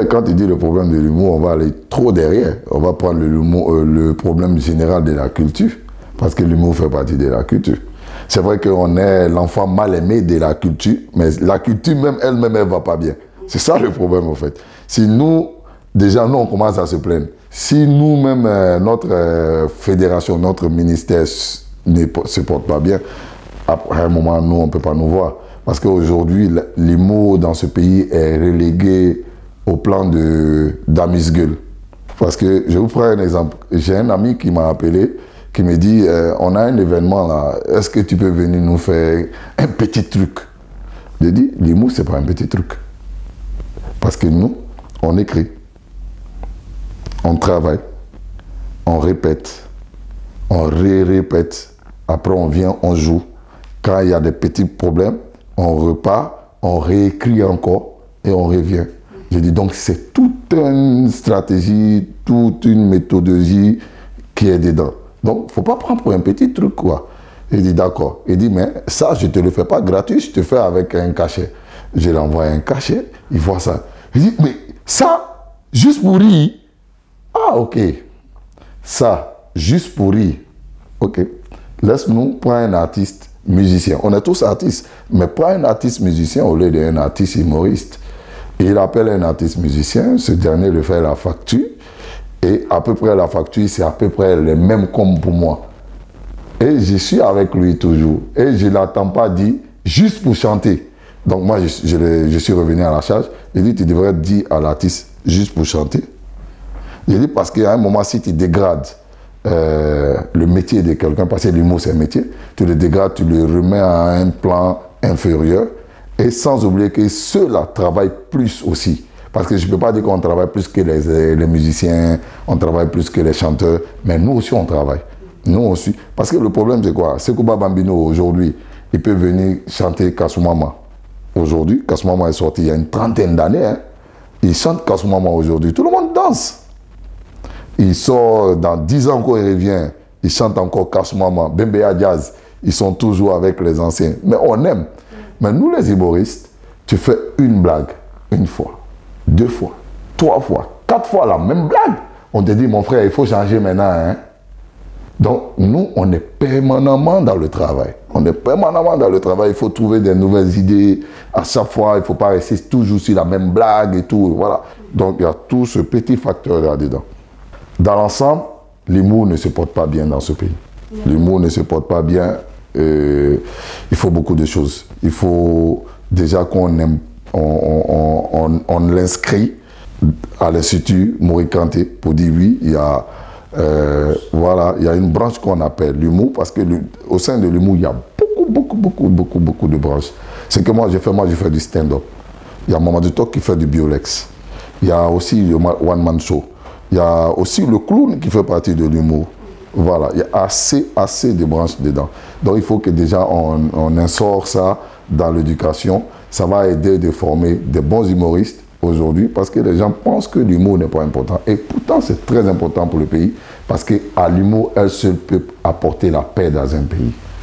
Quand tu dis le problème de l'humour, on va aller trop derrière. On va prendre le problème général de la culture, parce que l'humour fait partie de la culture. C'est vrai qu'on est l'enfant mal aimé de la culture, mais la culture même elle-même, elle ne va pas bien. C'est ça le problème, en fait. Si nous, déjà, nous, on commence à se plaindre. Si nous-mêmes, notre fédération, notre ministère ne se porte pas bien, après un moment, nous, on ne peut pas nous voir. Parce qu'aujourd'hui, l'humour dans ce pays est relégué au plan d'amuse-gueule. Parce que, je vous prends un exemple. J'ai un ami qui m'a appelé, qui me dit, on a un événement là, est-ce que tu peux venir nous faire un petit truc? Je dis, l'humour, ce n'est pas un petit truc. Parce que nous, on écrit, on travaille, on répète, on répète, après on vient, on joue. Quand il y a des petits problèmes, on repart, on réécrit encore et on revient. Je dis donc c'est toute une stratégie, toute une méthodologie qui est dedans. Donc il ne faut pas prendre pour un petit truc quoi. Il dit d'accord. Il dit mais ça je ne te le fais pas gratuit, je te fais avec un cachet. Je lui envoie un cachet, il voit ça. Il dit mais ça, juste pour rire. Ah ok. Ça, juste pour rire. Ok. Laisse-nous prendre un artiste musicien. On est tous artistes, mais pas un artiste musicien au lieu d'un artiste humoriste. Et il appelle un artiste musicien, ce dernier lui fait la facture, et à peu près la facture, c'est à peu près les mêmes comme pour moi. Et je suis avec lui toujours, et je ne l'attends pas dire juste pour chanter. Donc moi, je suis revenu à la charge, il dit, tu devrais dire à l'artiste juste pour chanter. Je dis, parce qu'à un moment, si tu dégrades le métier de quelqu'un, parce que l'humour c'est un métier, tu le dégrades, tu le remets à un plan inférieur, et sans oublier que ceux-là travaillent plus aussi. Parce que je ne peux pas dire qu'on travaille plus que les musiciens, on travaille plus que les chanteurs, mais nous aussi on travaille. Nous aussi. Parce que le problème c'est quoi? Sekouba Bambino aujourd'hui, il peut venir chanter Kassoumama. Aujourd'hui, Kassoumama est sorti il y a une trentaine d'années. Hein. Il chante Kassoumama aujourd'hui, tout le monde danse. Il sort dans 10 ans quand il revient, il chante encore Kassoumama, Bembeya Jazz, ils sont toujours avec les anciens. Mais on aime. Mais nous les humoristes, tu fais une blague, une fois, 2 fois, 3 fois, 4 fois la même blague. On te dit mon frère, il faut changer maintenant. Hein? Donc nous, on est permanemment dans le travail. On est permanemment dans le travail, il faut trouver des nouvelles idées. À chaque fois, il ne faut pas rester toujours sur la même blague et tout. Voilà. Donc il y a tout ce petit facteur là-dedans. Dans l'ensemble, l'humour ne se porte pas bien dans ce pays. L'humour ne se porte pas bien. Il faut beaucoup de choses. Il faut déjà qu'on l'inscrit à l'Institut Maurice Kanté pour dire oui, il y a, voilà, il y a une branche qu'on appelle l'humour parce qu'au sein de l'humour, il y a beaucoup de branches. C'est que moi, je fais du stand-up. Il y a Mamadou Tok qui fait du biolex. Il y a aussi le one-man show. Il y a aussi le clown qui fait partie de l'humour. Voilà, il y a assez de branches dedans. Donc il faut que déjà on instaure ça dans l'éducation. Ça va aider de former des bons humoristes aujourd'hui parce que les gens pensent que l'humour n'est pas important. Et pourtant c'est très important pour le pays parce qu'à l'humour, elle seule peut apporter la paix dans un pays.